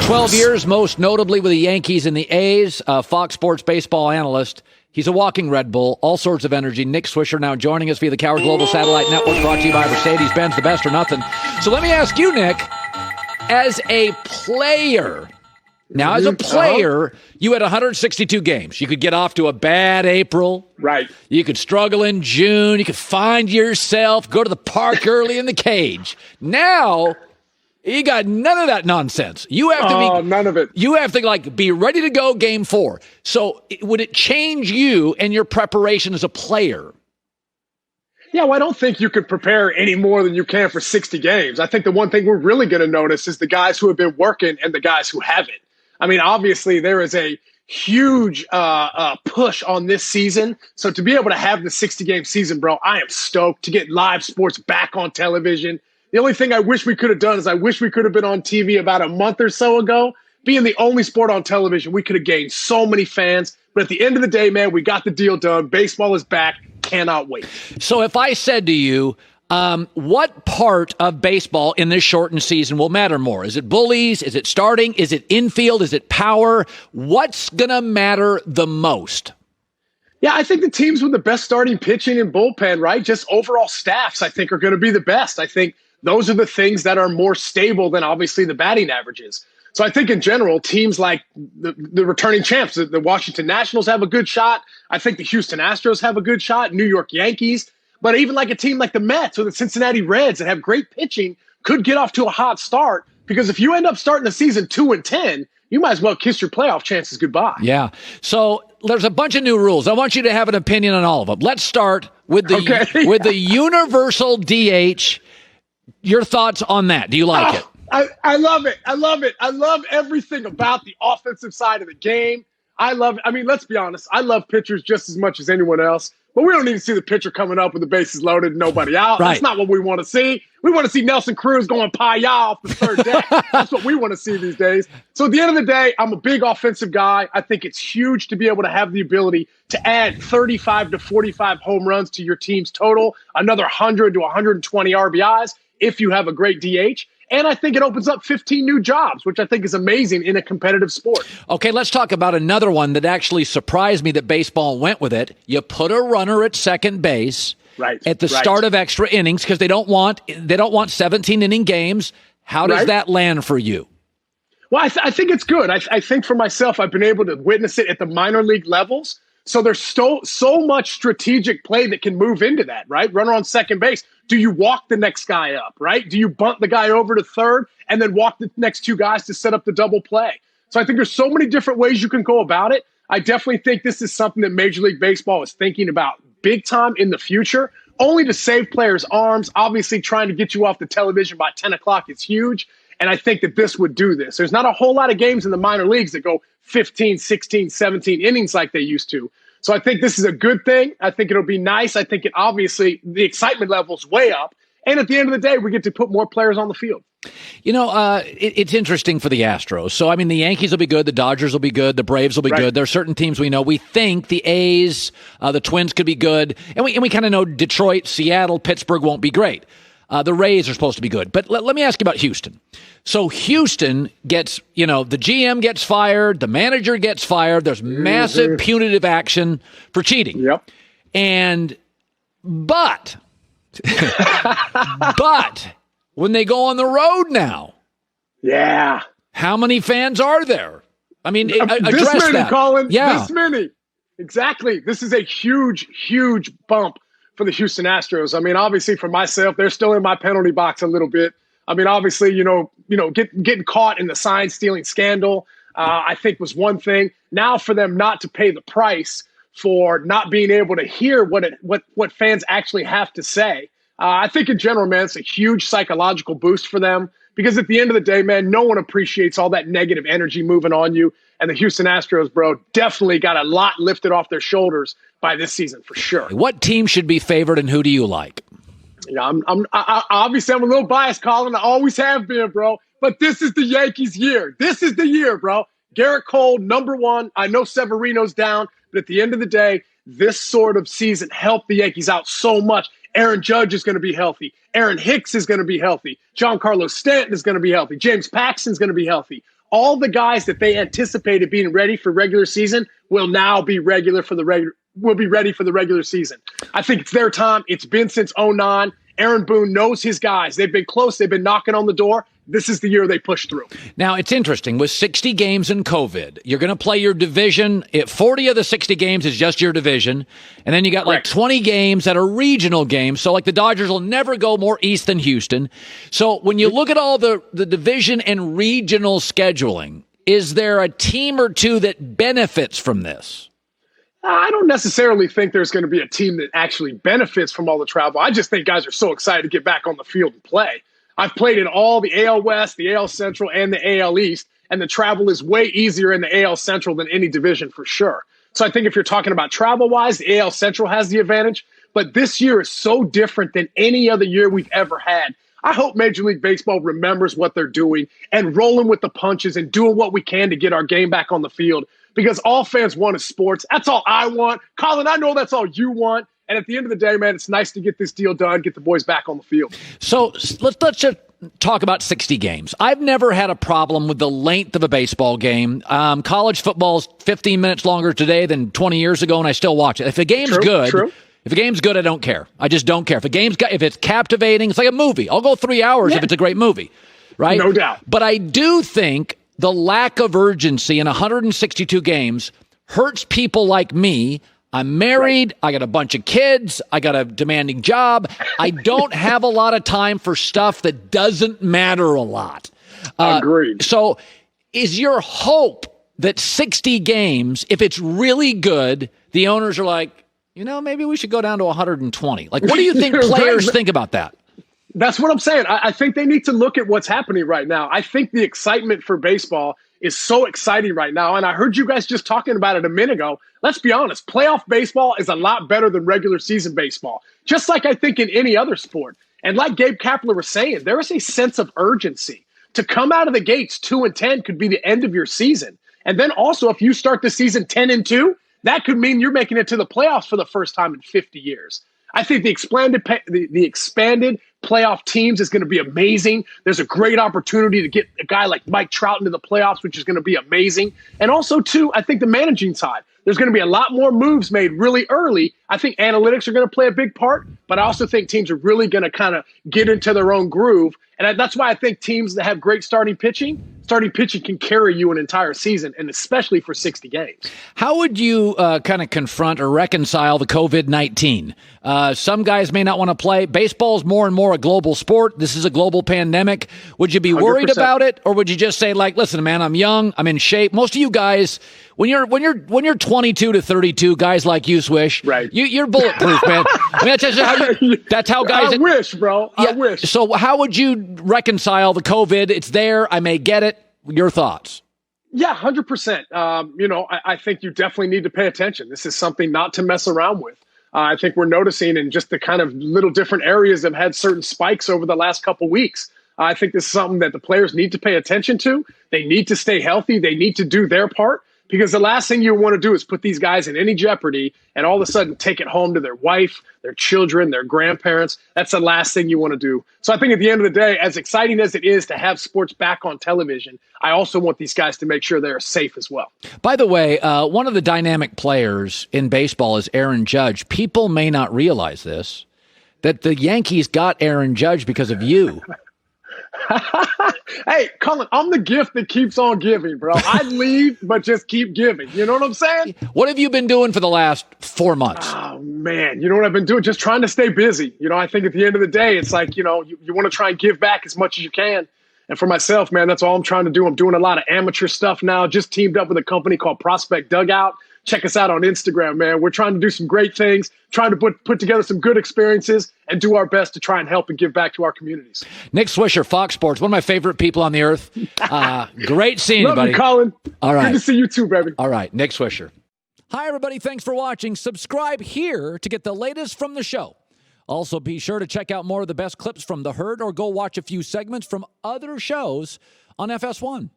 12 years, most notably with the Yankees and the A's, Fox Sports baseball analyst. He's a walking Red Bull, all sorts of energy. Nick Swisher now joining us via the Cowherd Global Satellite Network, brought to you by Mercedes-Benz, the best or nothing. So let me ask you, Nick, as a player, you had 162 games. You could get off to a bad April. Right. You could struggle in June. You could find yourself, go to the park early in the cage. Now, you got none of that nonsense. You have to be none of it. You have to be ready to go game 4. So would it change you and your preparation as a player? Yeah, well, I don't think you could prepare any more than you can for 60 games. I think the one thing we're really going to notice is the guys who have been working and the guys who haven't. I mean, obviously, there is a huge push on this season. So to be able to have the 60-game season, bro, I am stoked to get live sports back on television. The only thing I wish we could have done is I wish we could have been on TV about a month or so ago. Being the only sport on television, we could have gained so many fans. But at the end of the day, man, we got the deal done. Baseball is back. Cannot wait. So if I said to you, what part of baseball in this shortened season will matter more? Is it bullies? Is it starting? Is it infield? Is it power? What's going to matter the most? Yeah, I think the teams with the best starting pitching and bullpen, right? Just overall staffs, I think, are going to be the best. I think those are the things that are more stable than obviously the batting averages. So I think in general, teams like the returning champs, the Washington Nationals have a good shot. I think the Houston Astros have a good shot, New York Yankees. But even like a team like the Mets or the Cincinnati Reds that have great pitching could get off to a hot start, because if you end up starting the season 2-10, you might as well kiss your playoff chances goodbye. Yeah. So there's a bunch of new rules. I want you to have an opinion on all of them. Let's start with the universal DH. Your thoughts on that? Do you like it? I love it. I love it. I love everything about the offensive side of the game. I mean, let's be honest. I love pitchers just as much as anyone else. But we don't need to see the pitcher coming up with the bases loaded and nobody out. Right. That's not what we want to see. We want to see Nelson Cruz going pie off the third deck. That's what we want to see these days. So at the end of the day, I'm a big offensive guy. I think it's huge to be able to have the ability to add 35 to 45 home runs to your team's total, another 100 to 120 RBIs if you have a great DH. And I think it opens up 15 new jobs, which I think is amazing in a competitive sport. Okay, let's talk about another one that actually surprised me that baseball went with it. You put a runner at second base at the start of extra innings because they don't want 17-inning games. How does that land for you? Well, I think it's good. I think for myself, I've been able to witness it at the minor league levels. So there's so much strategic play that can move into that, right? Runner on second base. Do you walk the next guy up, right? Do you bunt the guy over to third and then walk the next two guys to set up the double play? So I think there's so many different ways you can go about it. I definitely think this is something that Major League Baseball is thinking about big time in the future, only to save players' arms. Obviously, trying to get you off the television by 10 o'clock is huge. And I think that this would do this. There's not a whole lot of games in the minor leagues that go 15, 16, 17 innings like they used to. So I think this is a good thing. I think it'll be nice. I think obviously the excitement level's way up. And at the end of the day, we get to put more players on the field. You know, it's interesting for the Astros. So, I mean, the Yankees will be good. The Dodgers will be good. The Braves will be good. There are certain teams we know. We think the A's, the Twins could be good. And we kind of know Detroit, Seattle, Pittsburgh won't be great. The Rays are supposed to be good. But let me ask you about Houston. So Houston gets, the GM gets fired. The manager gets fired. There's massive punitive action for cheating. Yep. But when they go on the road now, how many fans are there? I mean, address this many, that. Colin. Yeah. This many. Exactly. This is a huge, huge bump for the Houston Astros. I mean, obviously for myself, they're still in my penalty box a little bit. I mean, obviously, getting caught in the sign stealing scandal, I think was one thing. Now for them not to pay the price for not being able to hear what fans actually have to say. I think in general, man, it's a huge psychological boost for them, because at the end of the day, man, no one appreciates all that negative energy moving on you. And the Houston Astros, bro, definitely got a lot lifted off their shoulders by this season for sure. What team should be favored and who do you like? Yeah, obviously I'm a little biased, Colin. I always have been, bro. But this is the Yankees' year. This is the year, bro. Garrett Cole, number one. I know Severino's down, but at the end of the day, this sort of season helped the Yankees out so much. Aaron Judge is going to be healthy. Aaron Hicks is going to be healthy. Giancarlo Stanton is going to be healthy. James Paxton's going to be healthy. all the guys that they anticipated being ready for regular season will now be ready for the regular season. I think it's their time. It's been since 2009. Aaron Boone knows his guys. They've been close. They've been knocking on the door. This is the year they push through. Now, it's interesting. With 60 games in COVID, you're going to play your division. 40 of the 60 games is just your division. And then you got like 20 games that are regional games. So like the Dodgers will never go more east than Houston. So when you look at all the division and regional scheduling, is there a team or two that benefits from this? I don't necessarily think there's going to be a team that actually benefits from all the travel. I just think guys are so excited to get back on the field and play. I've played in all the AL West, the AL Central, and the AL East, and the travel is way easier in the AL Central than any division for sure. So I think if you're talking about travel-wise, the AL Central has the advantage, but this year is so different than any other year we've ever had. I hope Major League Baseball remembers what they're doing and rolling with the punches and doing what we can to get our game back on the field, because all fans want is sports. That's all I want. Colin, I know that's all you want. And at the end of the day, man, it's nice to get this deal done, get the boys back on the field. So let's just talk about 60 games. I've never had a problem with the length of a baseball game. College football's 15 minutes longer today than 20 years ago, and I still watch it. If a game's good, if a game's good, I don't care. I just don't care. If it's captivating, it's like a movie. I'll go 3 hours if it's a great movie, right? No doubt. But I do think the lack of urgency in 162 games hurts people like me. I'm married. I got a bunch of kids. I got a demanding job. I don't have a lot of time for stuff that doesn't matter a lot. Agreed. So is your hope that 60 games, if it's really good, the owners are like, maybe we should go down to 120? Like, what do you think players think about that? That's what I'm saying. I think they need to look at what's happening right now. I think the excitement for baseball is so exciting right now. And I heard you guys just talking about it a minute ago. Let's be honest. Playoff baseball is a lot better than regular season baseball, just like I think in any other sport. And like Gabe Kapler was saying, there is a sense of urgency. To come out of the gates 2-10 could be the end of your season. And then also, if you start the season 10-2, that could mean you're making it to the playoffs for the first time in 50 years. I think the expanded playoff teams is going to be amazing. There's a great opportunity to get a guy like Mike Trout into the playoffs, which is going to be amazing. And also, too, I think the managing side, there's going to be a lot more moves made really early. I think analytics are going to play a big part, but I also think teams are really going to kind of get into their own groove. And that's why I think teams that have great starting pitching can carry you an entire season, and especially for 60 games. How would you kind of confront or reconcile the COVID-19? Some guys may not want to play. Baseball's more and more a global sport. This is a global pandemic. Would you be worried 100%. About it, or would you just say, like, listen, man, I'm young, I'm in shape? Most of you guys, when you're 22 to 32, guys like you, Swish, right? You're bulletproof, man. I mean, that's how guys. I wish, bro. Yeah, I wish. So how would you reconcile the COVID? It's there. I may get it. Your thoughts? Yeah, 100%. I think you definitely need to pay attention. This is something not to mess around with. I think we're noticing in just the kind of little different areas that have had certain spikes over the last couple weeks. I think this is something that the players need to pay attention to. They need to stay healthy. They need to do their part, because the last thing you want to do is put these guys in any jeopardy and all of a sudden take it home to their wife, their children, their grandparents. That's the last thing you want to do. So I think at the end of the day, as exciting as it is to have sports back on television, I also want these guys to make sure they're safe as well. By the way, one of the dynamic players in baseball is Aaron Judge. People may not realize this, that the Yankees got Aaron Judge because of you. Hey, Colin, I'm the gift that keeps on giving, bro. I leave, but just keep giving. You know what I'm saying? What have you been doing for the last 4 months? Oh, man. You know what I've been doing? Just trying to stay busy. I think at the end of the day, it's like, you want to try and give back as much as you can. And for myself, man, that's all I'm trying to do. I'm doing a lot of amateur stuff now. Just teamed up with a company called Prospect Dugout. Check us out on Instagram, man. We're trying to do some great things, trying to put together some good experiences and do our best to try and help and give back to our communities. Nick Swisher, Fox Sports, one of my favorite people on the earth. Great seeing you, buddy. Love you, Colin. All right. Good to see you too, baby. All right, Nick Swisher. Hi, everybody. Thanks for watching. Subscribe here to get the latest from the show. Also, be sure to check out more of the best clips from The Herd or go watch a few segments from other shows on FS1.